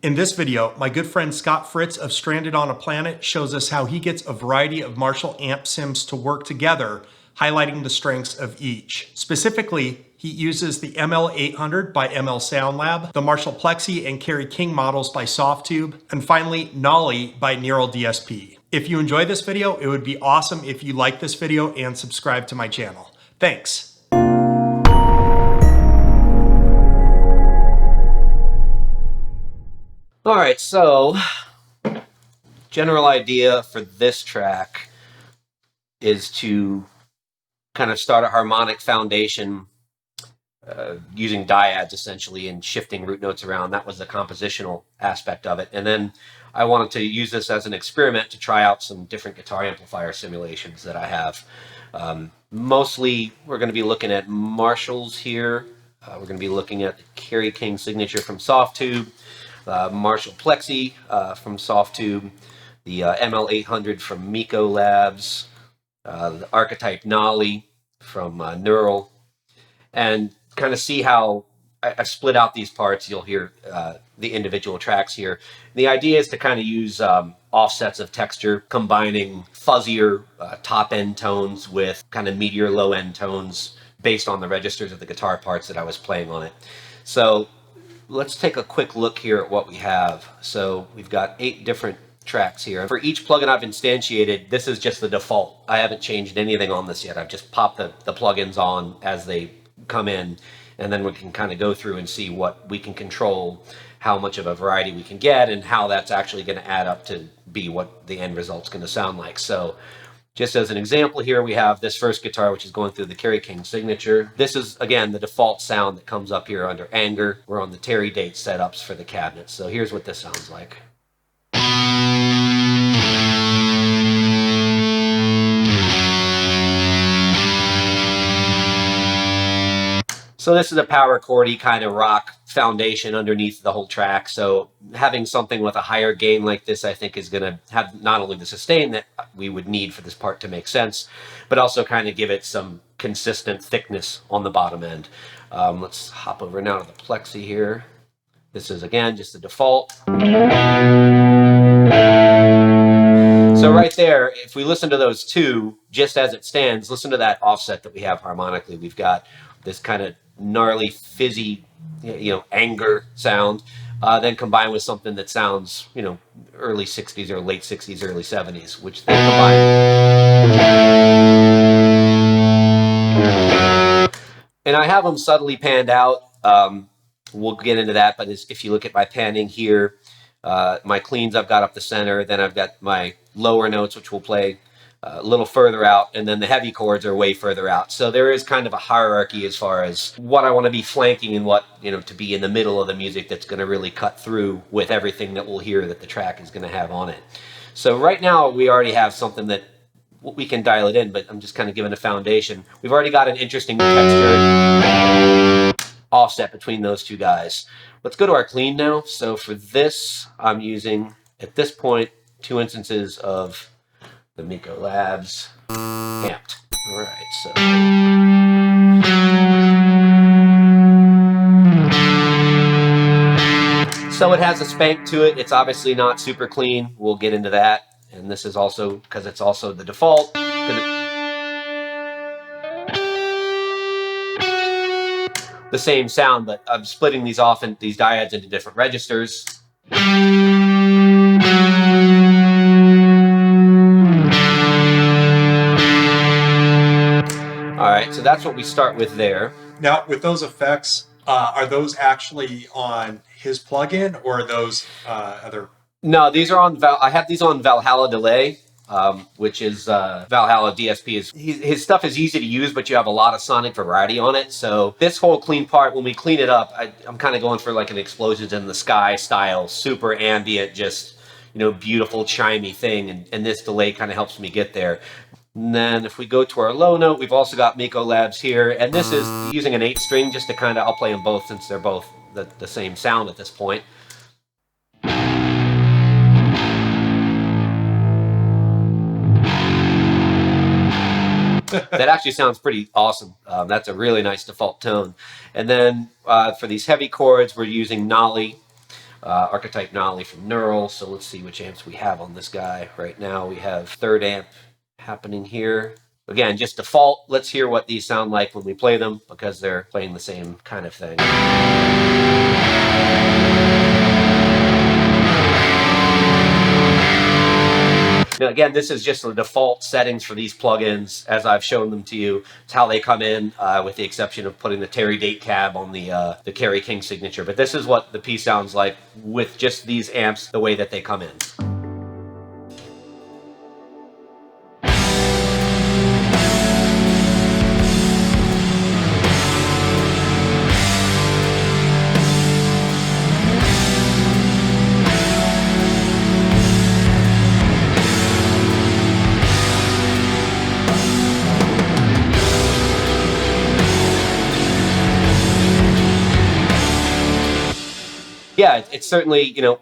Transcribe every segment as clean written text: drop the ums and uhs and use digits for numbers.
In this video, my good friend Scott Fritz of Stranded on a Planet shows us how he gets a variety of Marshall amp sims to work together, highlighting the strengths of each. Specifically, he uses the ML800 by ML Sound Lab, the Marshall Plexi and Kerry King models by Softube, and finally Nolly by Neural DSP. If you enjoy this video, it would be awesome if you like this video and subscribe to my channel. Thanks. All right, so general idea for this track is to kind of start a harmonic foundation using dyads essentially and shifting root notes around. That was the compositional aspect of it. And then I wanted to use this as an experiment to try out some different guitar amplifier simulations that I have. Mostly we're going to be looking at Marshalls here. We're going to be looking at the Kerry King signature from Softube. Marshall Plexi from Softube, the ML800 from Miko Labs, the Archetype Nolly from Neural, and kind of see how I split out these parts. You'll hear the individual tracks here. The idea is to kind of use offsets of texture, combining fuzzier top-end tones with kind of meatier low-end tones based on the registers of the guitar parts that I was playing on it. So let's take a quick look here at what we have. So we've got 8 different tracks here. For each plugin I've instantiated, this is just the default. I haven't changed anything on this yet. I've just popped the plugins on as they come in, and then we can kind of go through and see what we can control, how much of a variety we can get, and how that's actually going to add up to be what the end result's going to sound like. So just as an example here, we have this first guitar, which is going through the Kerry King signature. This is, again, the default sound that comes up here under Anger. We're on the Terry Date setups for the cabinet. So here's what this sounds like. So this is a power chordy kind of rock foundation underneath the whole track. So having something with a higher gain like this, I think, is going to have not only the sustain that we would need for this part to make sense, but also kind of give it some consistent thickness on the bottom end. Let's hop over now to the Plexi here. This is, again, just the default. So right there, if we listen to those two, just as it stands, listen to that offset that we have harmonically. We've got this kind of gnarly, fizzy, anger sound, then combined with something that sounds, early 60s or late 60s, early 70s, which they combine. And I have them subtly panned out. We'll get into that, but if you look at my panning here, my cleans I've got up the center, then I've got my lower notes, which we'll play a little further out, and then the heavy chords are way further out. So there is kind of a hierarchy as far as what I want to be flanking and what, to be in the middle of the music that's going to really cut through with everything that we'll hear that the track is going to have on it. So right now we already have something that we can dial it in, but I'm just kind of giving a foundation. We've already got an interesting texture offset between those two guys. Let's go to our clean now. So for this, I'm using, at this point, 2 instances of the Miko Labs amped. All right, so it has a spank to it. It's obviously not super clean. We'll get into that. And this is also, because it's also the default, the same sound, but I'm splitting these off in these dyads into different registers. All right, so that's what we start with there. Now, with those effects, are those actually on his plugin, or are those other? No, these are on I have these on Valhalla Delay, which is Valhalla DSP. His stuff is easy to use, but you have a lot of sonic variety on it. So this whole clean part, when we clean it up, I'm kind of going for like an Explosions in the Sky style, super ambient, just beautiful chimey thing, and this delay kind of helps me get there. And then if we go to our low note, we've also got Miko Labs here, and this is using an 8-string just to kind of, I'll play them both since they're both the same sound at this point. That actually sounds pretty awesome. That's a really nice default tone. And then for these heavy chords, we're using Nolly archetype nollie from Neural. So let's see which amps we have on this guy. Right now we have third amp happening here. Again, just default. Let's hear what these sound like when we play them, because they're playing the same kind of thing. Now, again, this is just the default settings for these plugins as I've shown them to you. It's how they come in, with the exception of putting the Terry Date cab on the Kerry King signature. But this is what the piece sounds like with just these amps, the way that they come in. Yeah, it's certainly, you know,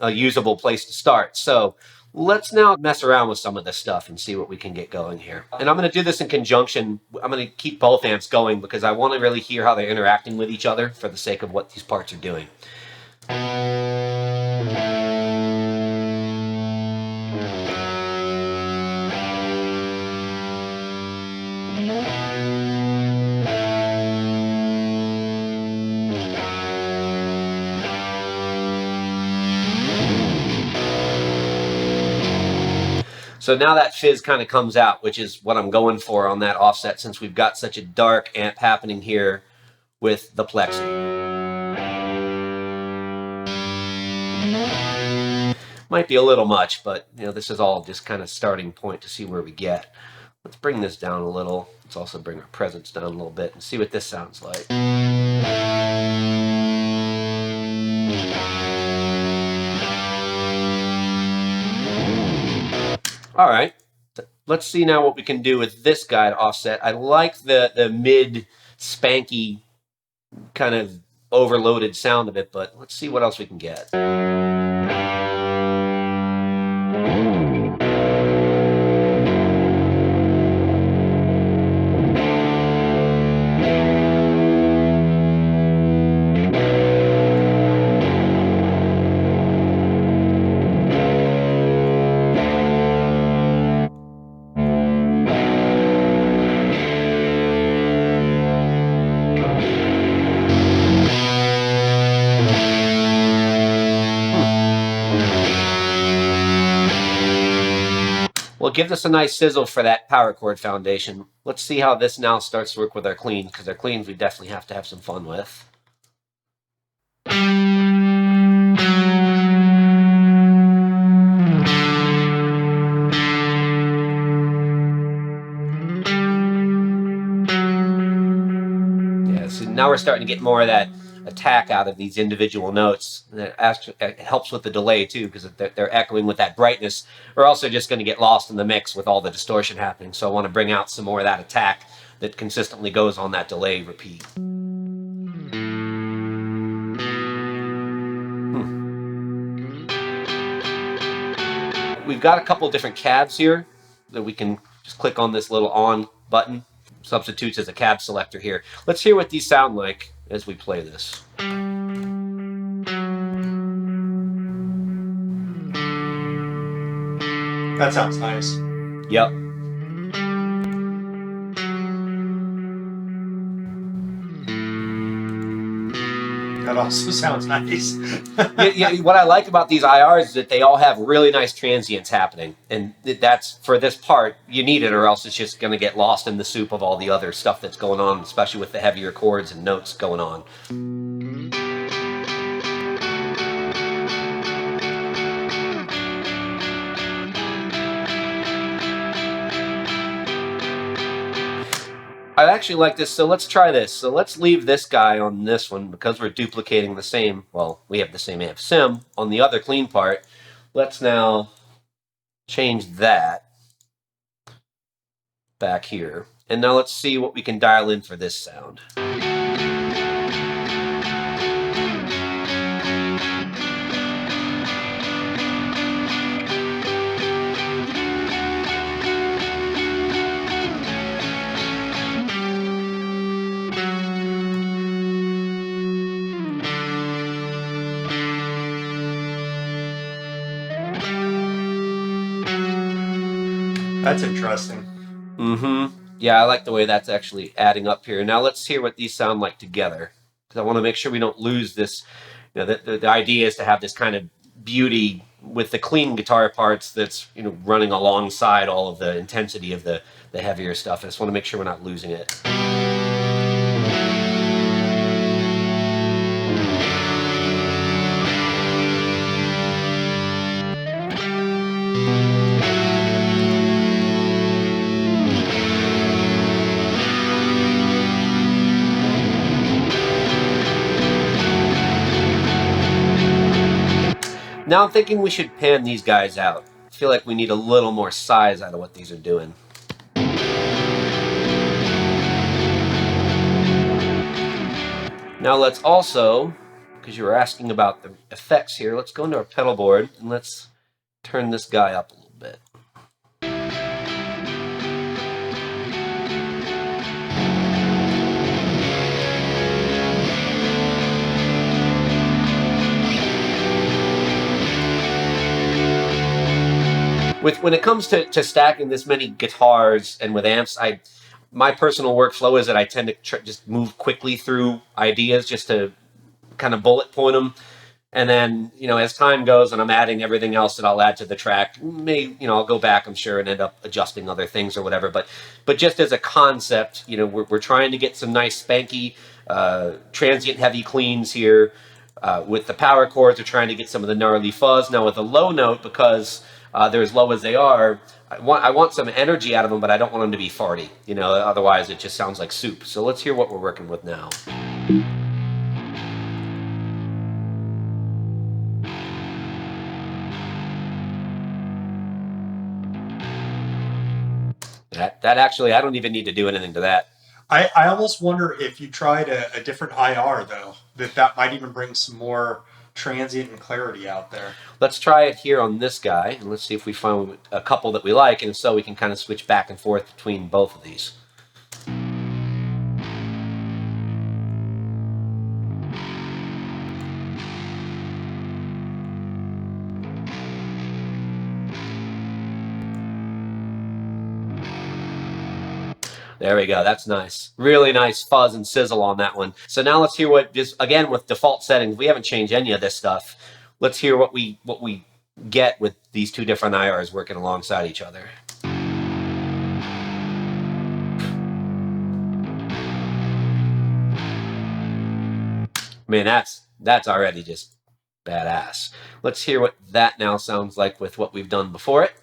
a usable place to start. So let's now mess around with some of this stuff and see what we can get going here. And I'm going to do this in conjunction. I'm going to keep both amps going because I want to really hear how they're interacting with each other for the sake of what these parts are doing. So now that fizz kind of comes out, which is what I'm going for on that offset, since we've got such a dark amp happening here with the plexi. Might be a little much, but you know, this is all just kind of starting point to see where we get. Let's bring this down a little. Let's also bring our presence down a little bit and see what this sounds like. All right, let's see now what we can do with this guy to offset. I like the mid spanky kind of overloaded sound of it, but let's see what else we can get. Well, give this a nice sizzle for that power chord foundation. Let's see how this now starts to work with our clean, because our cleans we definitely have to have some fun with. Yeah, so now we're starting to get more of that attack out of these individual notes. That actually helps with the delay too, because they're echoing with that brightness. We're also just going to get lost in the mix with all the distortion happening. So I want to bring out some more of that attack that consistently goes on that delay repeat. We've got a couple of different cabs here that we can just click on this little on button. Substitutes as a cab selector here. Let's hear what these sound like as we play this. That sounds nice. Yep. That also sounds nice. Yeah, what I like about these IRs is that they all have really nice transients happening. And that's, for this part, you need it, or else it's just going to get lost in the soup of all the other stuff that's going on, especially with the heavier chords and notes going on. I actually like this, so let's try this. So let's leave this guy on this one, because we're duplicating the same, well, we have the same amp sim on the other clean part. Let's now change that back here. And now let's see what we can dial in for this sound. That's interesting. Mm-hmm. Yeah, I like the way that's actually adding up here. Now let's hear what these sound like together, because I want to make sure we don't lose this. You know, the idea is to have this kind of beauty with the clean guitar parts that's, you know, running alongside all of the intensity of the heavier stuff. I just want to make sure we're not losing it. Now I'm thinking we should pan these guys out. I feel like we need a little more size out of what these are doing. Now let's also, because you were asking about the effects here, let's go into our pedal board and let's turn this guy up a little bit. When it comes to stacking this many guitars and with amps, my personal workflow is that I tend to just move quickly through ideas just to kind of bullet point them. And then, you know, as time goes and I'm adding everything else that I'll add to the track, I'll go back, I'm sure, and end up adjusting other things or whatever. But just as a concept, you know, we're trying to get some nice spanky transient heavy cleans here. With the power chords, we're trying to get some of the gnarly fuzz. Now with the low note, because they're as low as they are, I want some energy out of them, but I don't want them to be farty. You know, otherwise it just sounds like soup. So let's hear what we're working with now. That actually, I don't even need to do anything to that. I almost wonder if you tried a different IR, though, that might even bring some more transient and clarity out there. Let's try it here on this guy, and let's see if we find a couple that we like, and so we can kind of switch back and forth between both of these. There we go. That's nice. Really nice fuzz and sizzle on that one. So now let's hear what, just again with default settings, we haven't changed any of this stuff. Let's hear what we get with these two different IRs working alongside each other. I mean, that's already just badass. Let's hear what that now sounds like with what we've done before it.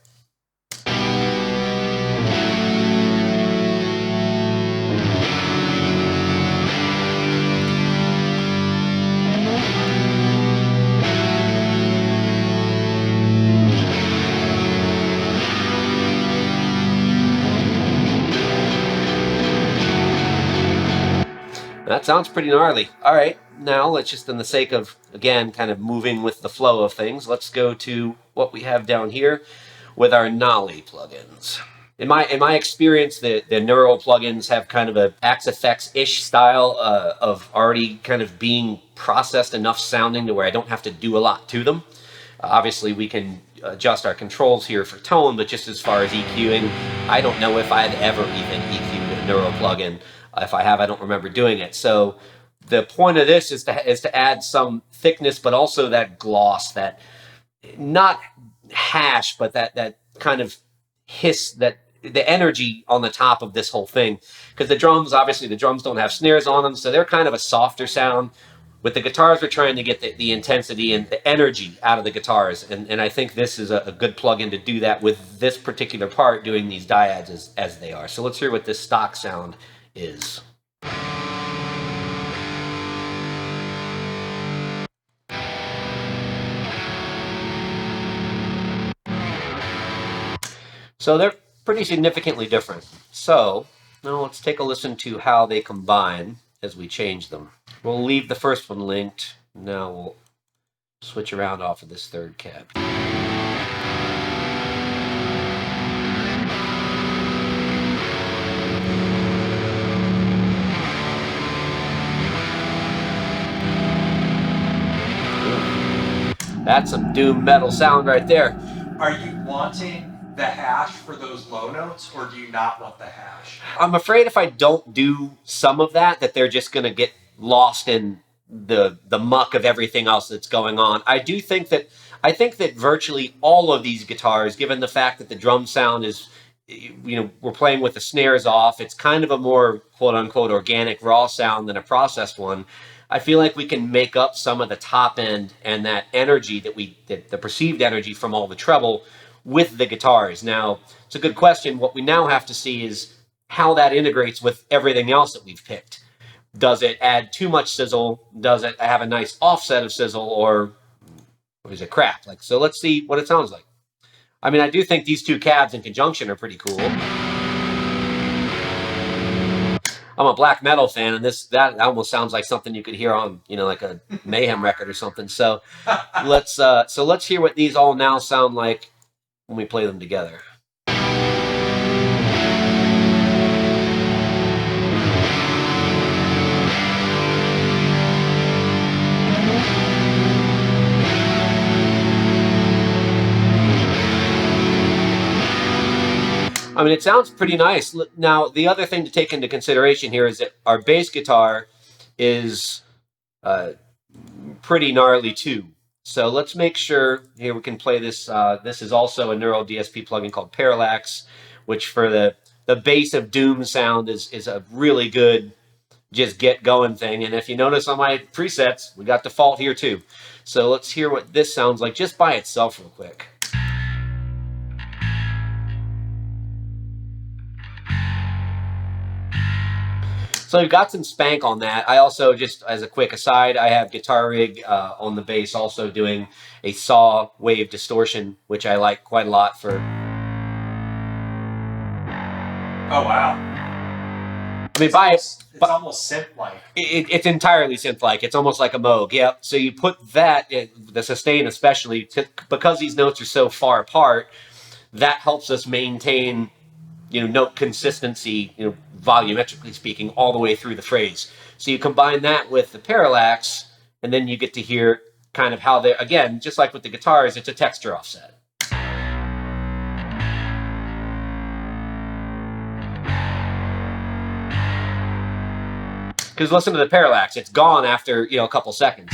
That sounds pretty gnarly. All right, now let's just, in the sake of, again, kind of moving with the flow of things, let's go to what we have down here with our Nolly plugins. In my experience, the neural plugins have kind of a Axe-Effects-ish style of already kind of being processed enough sounding to where I don't have to do a lot to them. Obviously, we can adjust our controls here for tone, but just as far as EQing, I don't know if I've ever even EQ'd a neural plugin. If I have, I don't remember doing it. So the point of this is to add some thickness, but also that gloss, that not hash, but that kind of hiss, that the energy on the top of this whole thing. Because the drums, obviously, the drums don't have snares on them, so they're kind of a softer sound. With the guitars, we're trying to get the intensity and the energy out of the guitars, and I think this is a good plugin to do that with this particular part, doing these dyads as they are. So let's hear what this stock sound is. So they're pretty significantly different. So now let's take a listen to how they combine as we change them. We'll leave the first one linked. Now we'll switch around off of this third cab. That's some doom metal sound right there. Are you wanting the hash for those low notes, or do you not want the hash? I'm afraid if I don't do some of that, that they're just going to get lost in the muck of everything else that's going on. I think that virtually all of these guitars, given the fact that the drum sound is, we're playing with the snares off, it's kind of a more quote unquote organic raw sound than a processed one. I feel like we can make up some of the top end and that energy that the perceived energy from all the treble with the guitars. Now, it's a good question. What we now have to see is how that integrates with everything else that we've picked. Does it add too much sizzle? Does it have a nice offset of sizzle, or is it crap? So let's see what it sounds like. I mean, I do think these two cabs in conjunction are pretty cool. I'm a black metal fan, and that almost sounds like something you could hear on, like a Mayhem record or something. So let's hear what these all now sound like when we play them together. I mean, it sounds pretty nice. Now, the other thing to take into consideration here is that our bass guitar is pretty gnarly too. So let's make sure here we can play this. This is also a neural DSP plugin called Parallax, which for the bass of doom sound is a really good just get going thing. And if you notice on my presets, we got default here too. So let's hear what this sounds like just by itself real quick. So we've got some spank on that. I also, just as a quick aside, I have Guitar Rig on the bass also doing a saw wave distortion, which I like quite a lot for. Oh, wow. I mean, It's almost synth-like. It's entirely synth-like. It's almost like a Moog. Yep. So you put that, the sustain especially, because these notes are so far apart, that helps us maintain note consistency, volumetrically speaking, all the way through the phrase. So you combine that with the parallax, and then you get to hear kind of how they're, again, just like with the guitars, it's a texture offset. Because listen to the parallax, it's gone after, a couple seconds.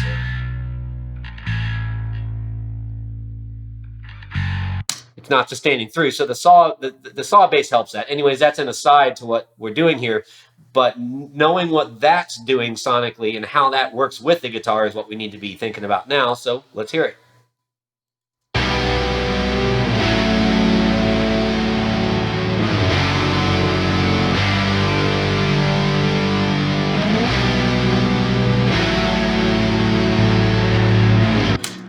It's not sustaining through. So the saw bass helps that. Anyways, that's an aside to what we're doing here. But knowing what that's doing sonically and how that works with the guitar is what we need to be thinking about now. So let's hear it.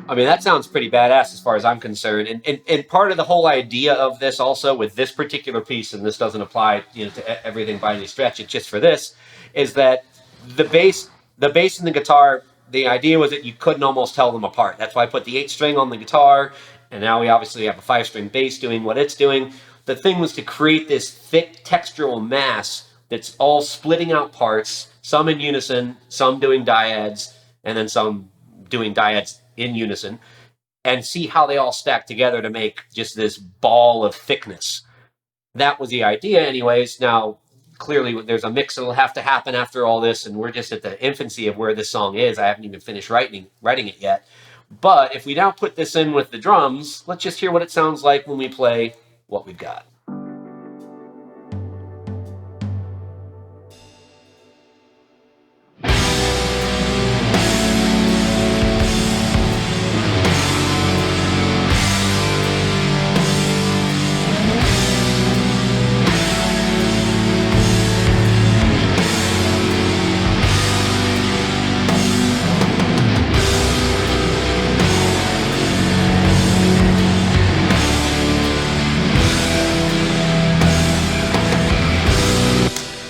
I mean, that sounds pretty badass as far as I'm concerned. And part of the whole idea of this also with this particular piece, and this doesn't apply to everything by any stretch, it's just for this, is that the bass and the guitar, the idea was that you couldn't almost tell them apart. That's why I put the 8-string on the guitar, and now we obviously have a 5-string bass doing what it's doing. The thing was to create this thick textural mass that's all splitting out parts, some in unison, some doing dyads, and then some doing dyads in unison, and see how they all stack together to make just this ball of thickness. That was the idea anyways. Now, clearly there's a mix that'll have to happen after all this, and we're just at the infancy of where this song is. I haven't even finished writing it yet. But if we now put this in with the drums, let's just hear what it sounds like when we play what we've got.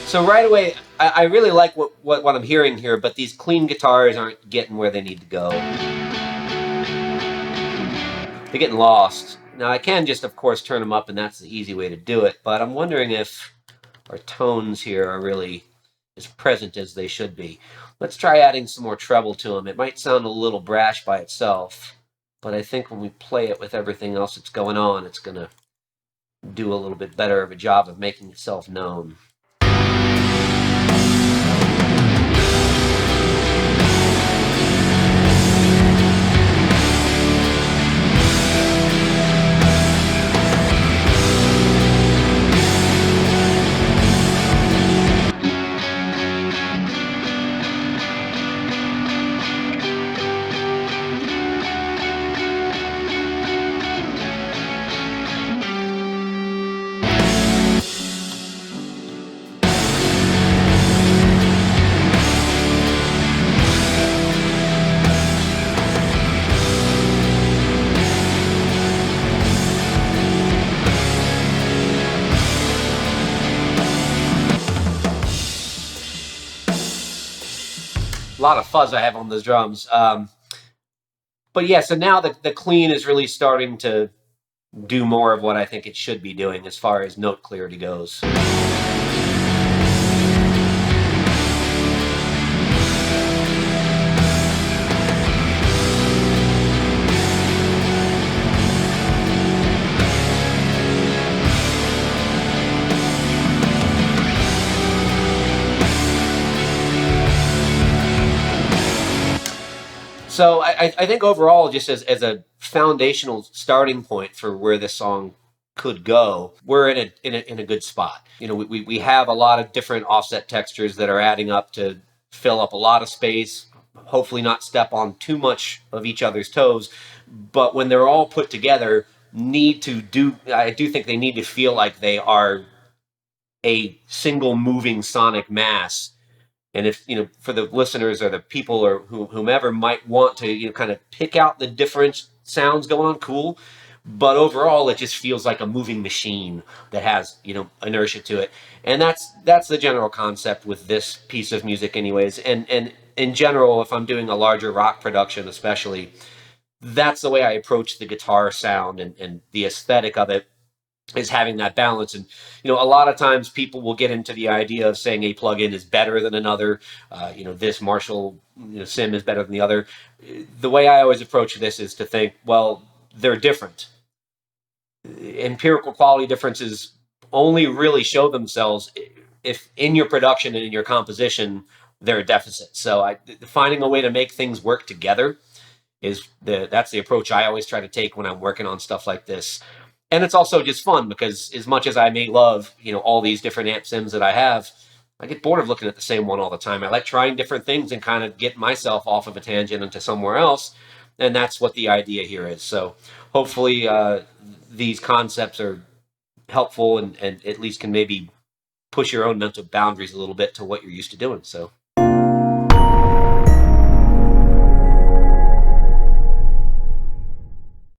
So right away, I really like what I'm hearing here, but these clean guitars aren't getting where they need to go. They're getting lost. Now I can just, of course, turn them up, and that's the easy way to do it, but I'm wondering if our tones here are really as present as they should be. Let's try adding some more treble to them. It might sound a little brash by itself, but I think when we play it with everything else that's going on, it's gonna do a little bit better of a job of making itself known. A lot of fuzz I have on those drums. But yeah, so now the clean is really starting to do more of what I think it should be doing as far as note clarity goes. So I think overall, just as a foundational starting point for where this song could go, we're in a good spot. You know, we have a lot of different offset textures that are adding up to fill up a lot of space, hopefully not step on too much of each other's toes, but when they're all put together, I do think they need to feel like they are a single moving sonic mass. And if, you know, for the listeners or the people or whomever might want to, you know, kind of pick out the different sounds going on, cool. But overall, it just feels like a moving machine that has, you know, inertia to it. And that's the general concept with this piece of music anyways. And in general, if I'm doing a larger rock production especially, that's the way I approach the guitar sound and the aesthetic of it, is having that balance. And you know, a lot of times people will get into the idea of saying a plugin is better than another. You know, this Marshall, you know, sim is better than the other. The way I always approach this is to think, well, they're different. Empirical quality differences only really show themselves if in your production and in your composition they're a deficit. So finding a way to make things work together that's the approach I always try to take when I'm working on stuff like this. And it's also just fun because as much as I may love, you know, all these different amp sims that I have, I get bored of looking at the same one all the time. I like trying different things and kind of get myself off of a tangent into somewhere else. And that's what the idea here is. So hopefully these concepts are helpful and at least can maybe push your own mental boundaries a little bit to what you're used to doing. So